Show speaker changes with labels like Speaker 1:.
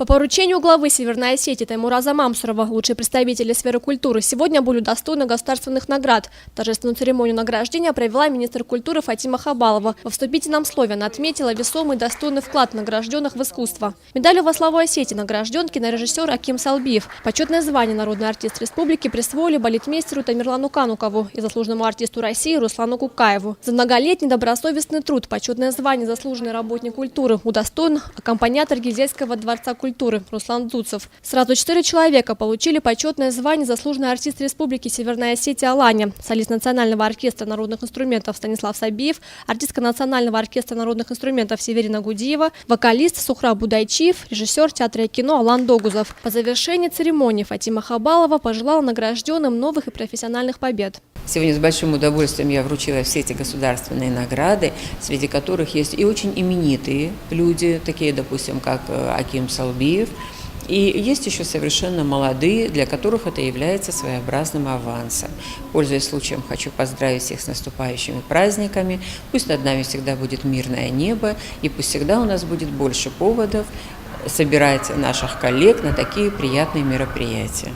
Speaker 1: По поручению главы Северной Осетии Таймураза Мамсурова лучшие представители сферы культуры сегодня были удостоены государственных наград. Торжественную церемонию награждения провела министр культуры Фатима Хабалова. Во вступительном слове она отметила весомый и достойный вклад награжденных в искусство. Медалью во славу Осетии награжден кинорежиссер Аким Салбиев. Почетное звание «Народный артист республики» присвоили балетмейстеру Тамерлану Канукову и заслуженному артисту России Руслану Кукаеву. За многолетний добросовестный труд почетное звание «Заслуженный работник культуры» удостоен аккомпаниатор Гильзейского дворца культуры Руслан Дзуцев. Сразу 4 человека получили почетное звание «Заслуженный артист Республики Северная Осетия» Аланя, солист Национального оркестра народных инструментов Станислав Сабиев, артистка Национального оркестра народных инструментов Северина Гудиева, вокалист Сухра Будайчиев, режиссер театра и кино Алан Догузов. По завершении церемонии Фатима Хабалова пожелала награжденным новых и профессиональных побед.
Speaker 2: Сегодня с большим удовольствием я вручила все эти государственные награды, среди которых есть и очень именитые люди, такие, допустим, как Аким Салбиев, и есть еще совершенно молодые, для которых это является своеобразным авансом. Пользуясь случаем, хочу поздравить всех с наступающими праздниками. Пусть над нами всегда будет мирное небо, и пусть всегда у нас будет больше поводов собирать наших коллег на такие приятные мероприятия.